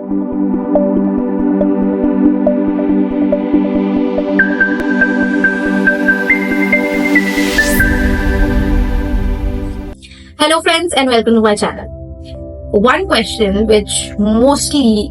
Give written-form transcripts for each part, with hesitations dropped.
Hello friends and welcome to my channel. One question which mostly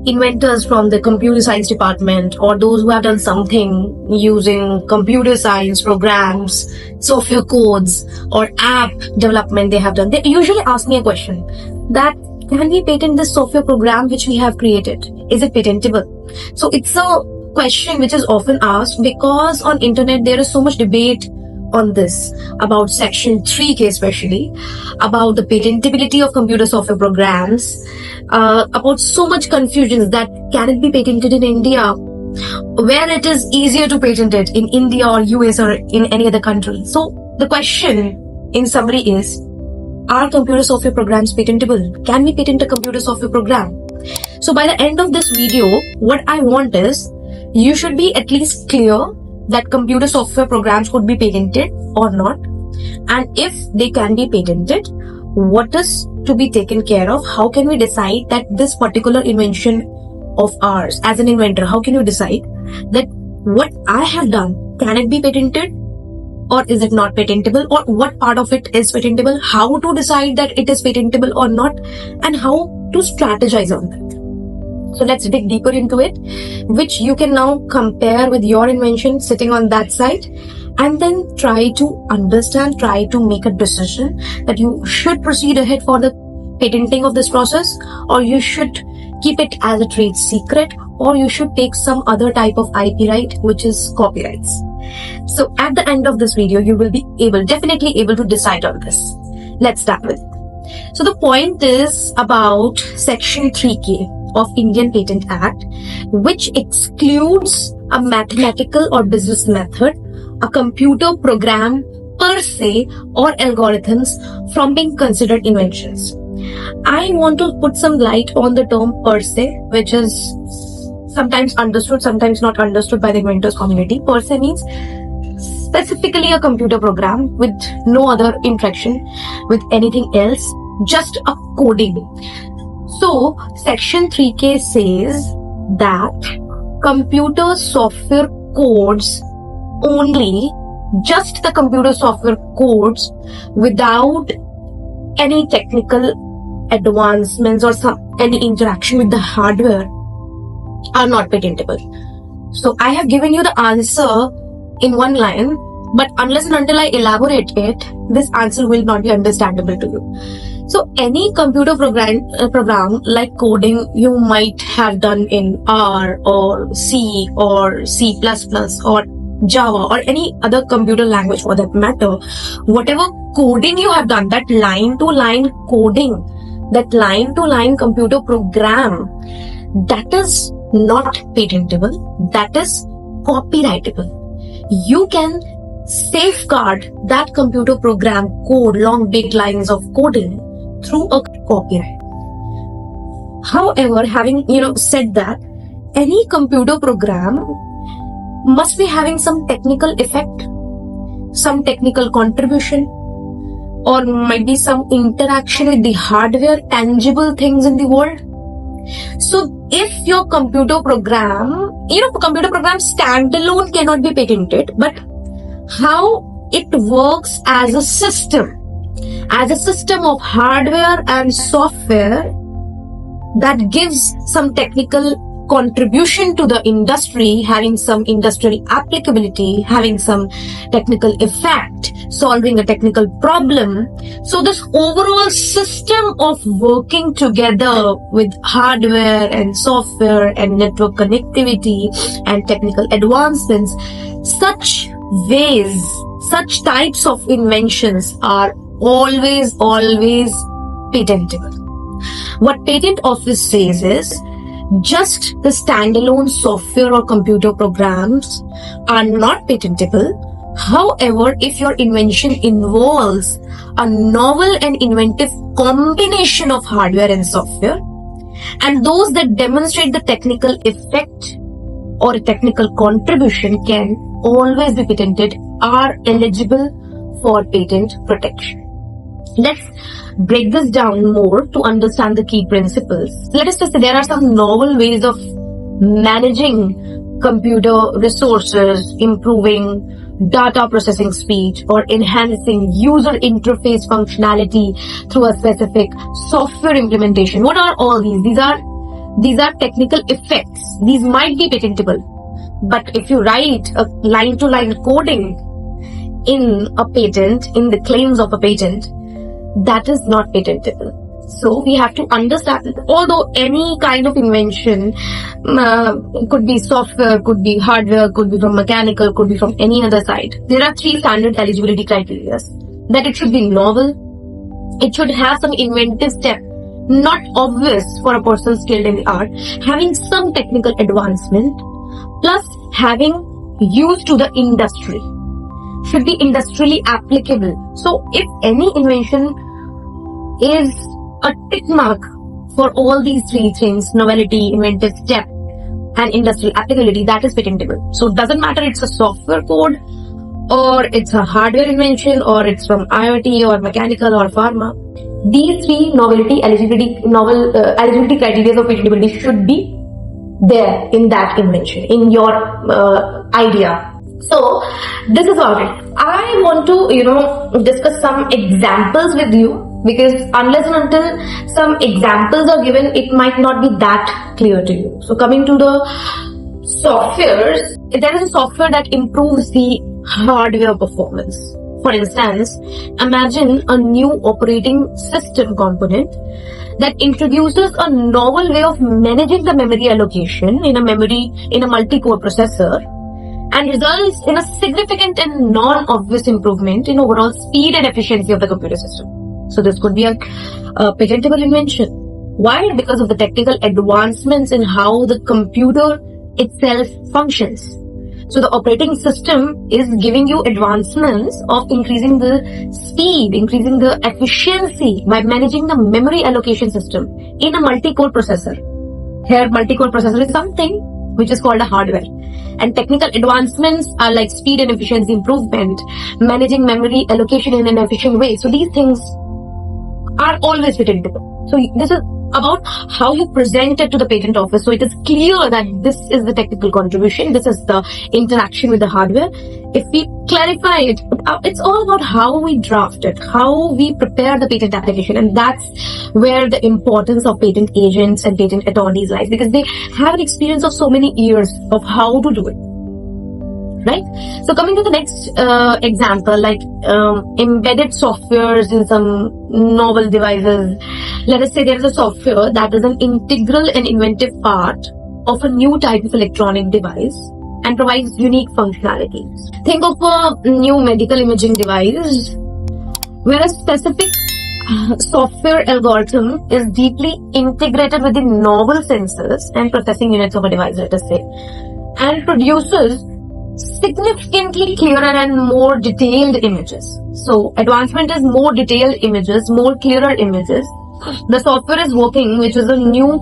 inventors from the computer science department or those who have done something using computer science programs, software codes or app development they have done, they usually ask me a question that can we patent this software program which we have created? Is it patentable? So it's a question which is often asked because on internet there is so much debate on this, about section 3K especially, about the patentability of computer software programs, about so much confusion that can it be patented in India, where it is easier to patent it in India or US or in any other country. So the question in summary is, are computer software programs patentable? Can we patent a computer software program? So by the end of this video, what I want is, you should be at least clear that computer software programs could be patented or not, and if they can be patented, what is to be taken care of? How can we decide that this particular invention of ours as an inventor, how can you decide that what I have done, can it be patented or is it not patentable, or what part of it is patentable, how to decide that it is patentable or not, and how to strategize on that. So let's dig deeper into it, which you can now compare with your invention sitting on that side, and then try to understand, try to make a decision that you should proceed ahead for the patenting of this process, or you should keep it as a trade secret, or you should take some other type of IP right, which is copyrights. So at the end of this video, you will be definitely able to decide on this. Let's start with it. So the point is about section 3K of Indian Patent Act, which excludes a mathematical or business method, a computer program per se, or algorithms from being considered inventions. I want to put some light on the term per se, which is sometimes understood, sometimes not understood by the inventors community. Per se means specifically a computer program with no other interaction with anything else, just a coding. So, section 3K says that computer software codes only, just the computer software codes without any technical advancements or any interaction with the hardware are not patentable. So, I have given you the answer in one line, but unless and until I elaborate it, this answer will not be understandable to you. So any computer program like coding you might have done in R or C or C++ or Java or any other computer language for that matter, whatever coding you have done, that line-to-line coding, that line-to-line computer program, that is not patentable, that is copyrightable. You can safeguard that computer program code, long big lines of coding, through a copyright. However, having said that, any computer program must be having some technical effect, some technical contribution, or might be some interaction with the hardware, tangible things in the world. So if your computer program, computer program standalone cannot be patented, but how it works as a system of hardware and software that gives some technical contribution to the industry, having some industrial applicability, having some technical effect, solving a technical problem. So this overall system of working together with hardware and software and network connectivity and technical advancements, such ways, such types of inventions are always patentable. What Patent Office says is, just the standalone software or computer programs are not patentable. However, if your invention involves a novel and inventive combination of hardware and software, and those that demonstrate the technical effect or a technical contribution can always be patented, are eligible for patent protection. Let's break this down more to understand the key principles. Let us just say there are some novel ways of managing computer resources, improving data processing speed, or enhancing user interface functionality through a specific software implementation. What are all these? These are technical effects. These might be patentable, but if you write a line-to-line coding in a patent, in the claims of a patent, that is not patentable. So we have to understand that although any kind of invention could be software, could be hardware, could be from mechanical, could be from any other side, there are 3 standard eligibility criteria. That it should be novel, it should have some inventive step, not obvious for a person skilled in the art, having some technical advancement, plus having use to the industry, should be industrially applicable. So if any invention is a tick mark for all these 3 things, novelty, inventive step, and industrial applicability, that is patentable. So it doesn't matter it's a software code, or it's a hardware invention, or it's from IoT or mechanical or pharma. These 3 eligibility criteria of patentability should be there in that invention, in your idea. So this is about it. I want to, discuss some examples with you, because unless and until some examples are given, it might not be that clear to you. So coming to the softwares, there is a software that improves the hardware performance. For instance, imagine a new operating system component that introduces a novel way of managing the memory allocation in a multi-core processor, and results in a significant and non-obvious improvement in overall speed and efficiency of the computer system. So this could be a patentable invention. Why? Because of the technical advancements in how the computer itself functions. So the operating system is giving you advancements of increasing the speed, increasing the efficiency by managing the memory allocation system in a multi-core processor. Here, multi-core processor is something which is called a hardware. And technical advancements are like speed and efficiency improvement, managing memory allocation in an efficient way. So these things are always patentable. So this is about how you present it to the patent office. So it is clear that this is the technical contribution, this is the interaction with the hardware. If we clarify it, it's all about how we draft it, how we prepare the patent application. And that's where the importance of patent agents and patent attorneys lies, because they have an experience of so many years of how to do it. Right? So coming to the next example, like embedded softwares in some novel devices. Let us say there is a software that is an integral and inventive part of a new type of electronic device and provides unique functionalities. Think of a new medical imaging device where a specific software algorithm is deeply integrated with the novel sensors and processing units of a device, let us say, and produces significantly clearer and more detailed images. So advancement is more detailed images, more clearer images. The software is working, which is a new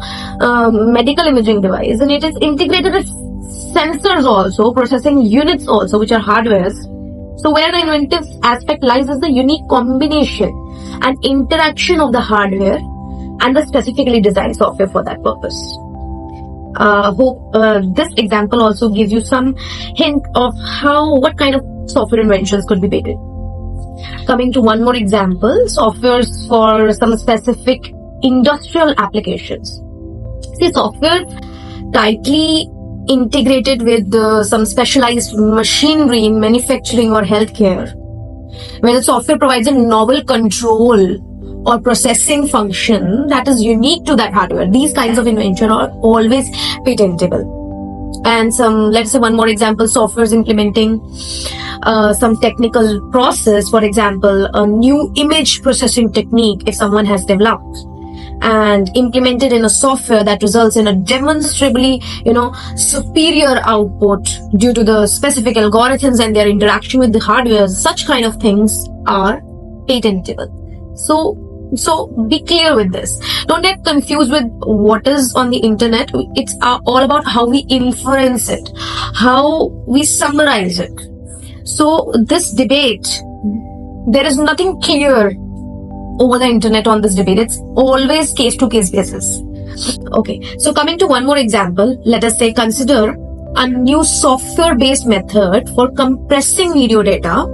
medical imaging device, and it is integrated with sensors also, processing units also, which are hardwares. So where the inventive aspect lies is the unique combination and interaction of the hardware and the specifically designed software for that purpose. Hope this example also gives you some hint of what kind of software inventions could be patented. Coming to one more example, softwares for some specific industrial applications. See, software tightly integrated with some specialized machinery in manufacturing or healthcare, where the software provides a novel control or processing function that is unique to that hardware. These kinds of invention are always patentable. And let's say one more example, softwares implementing some technical process, for example, a new image processing technique if someone has developed and implemented in a software that results in a demonstrably, superior output due to the specific algorithms and their interaction with the hardware. Such kind of things are patentable. So be clear with this. Don't get confused with what is on the internet. It's all about how we inference it, how we summarize it. So this debate, there is nothing clear over the internet on this debate. It's always case to case basis. Okay, so coming to one more example, let us say consider a new software based method for compressing video data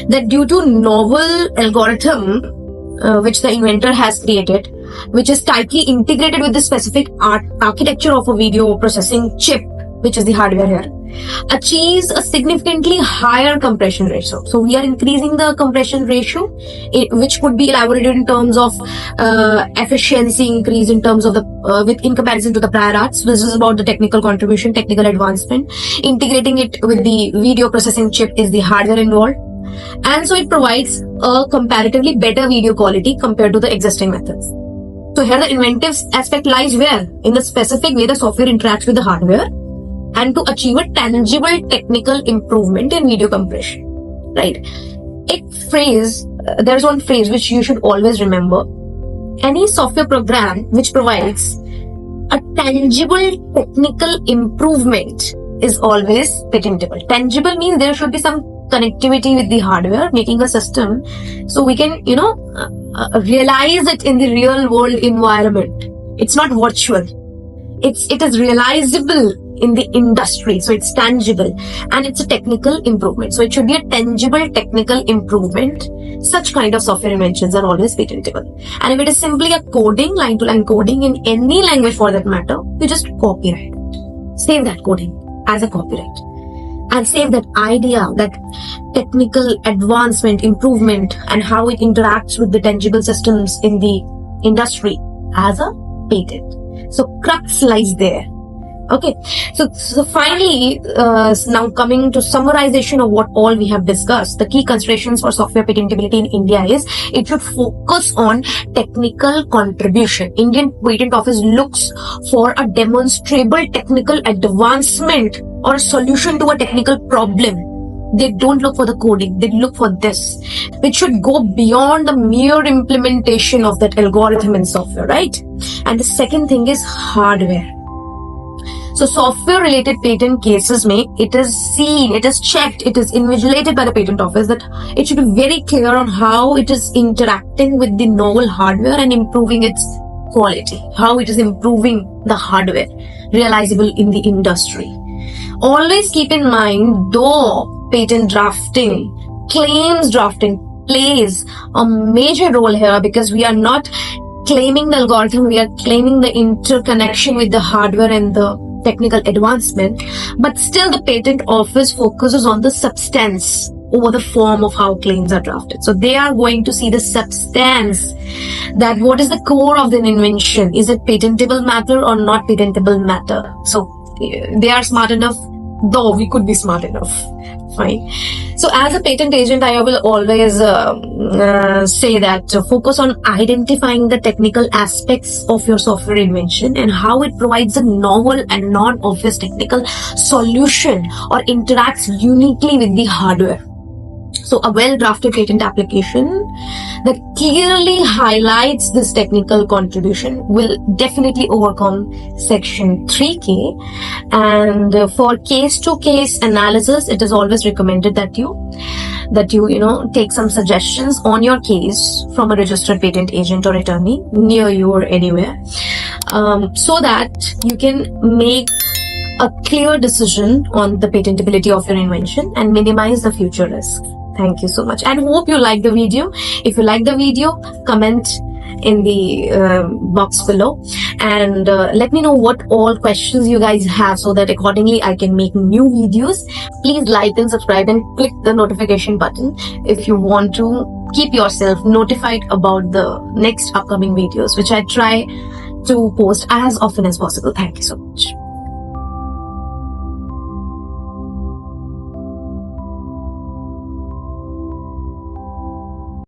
that due to novel algorithm which the inventor has created, which is tightly integrated with the specific architecture of a video processing chip, which is the hardware here, achieves a significantly higher compression ratio. So we are increasing the compression ratio, which could be elaborated in terms of efficiency increase in terms of the in comparison to the prior arts. This is about the technical contribution, technical advancement. Integrating it with the video processing chip is the hardware involved, and so it provides a comparatively better video quality compared to the existing methods. So here the inventive aspect lies where? In the specific way the software interacts with the hardware and to achieve a tangible technical improvement in video compression, right? There's one phrase which you should always remember. Any software program which provides a tangible technical improvement is always patentable. Tangible means there should be some connectivity with the hardware, making a system so we can, realize it in the real world environment. It's not virtual. It is realizable in the industry, so it's tangible and it's a technical improvement. So it should be a tangible technical improvement. Such kind of software inventions are always patentable. And if it is simply a coding, line-to-line coding in any language for that matter, you just copyright it. Save that coding as a copyright and save that idea, that technical advancement, improvement, and how it interacts with the tangible systems in the industry as a patent. So crux lies there. Okay, so finally, now coming to summarization of what all we have discussed, the key considerations for software patentability in India is it should focus on technical contribution. Indian Patent Office looks for a demonstrable technical advancement or a solution to a technical problem. They don't look for the coding, they look for this, which should go beyond the mere implementation of that algorithm in software, right? And the second thing is hardware. So software related patent cases it is seen, it is checked, it is invigilated by the patent office that it should be very clear on how it is interacting with the novel hardware and improving its quality, how it is improving the hardware realizable in the industry. Always keep in mind, though patent drafting, claims drafting plays a major role here, because we are not claiming the algorithm, we are claiming the interconnection with the hardware and the technical advancement, but still the patent office focuses on the substance over the form of how claims are drafted. So they are going to see the substance, that what is the core of the invention, is it patentable matter or not patentable matter. So they are smart enough, though we could be smart enough. Fine. So as a patent agent, I will always say that focus on identifying the technical aspects of your software invention and how it provides a novel and non-obvious technical solution or interacts uniquely with the hardware. So a well-drafted patent application that clearly highlights this technical contribution will definitely overcome section 3K. And for case-to-case analysis, it is always recommended that you take some suggestions on your case from a registered patent agent or attorney near you or anywhere, so that you can make a clear decision on the patentability of your invention and minimize the future risk. Thank you so much, and hope you like the video. If you like the video, comment in the box below and let me know what all questions you guys have, so that accordingly I can make new videos. Please like and subscribe and click the notification button if you want to keep yourself notified about the next upcoming videos, which I try to post as often as possible. Thank you so much.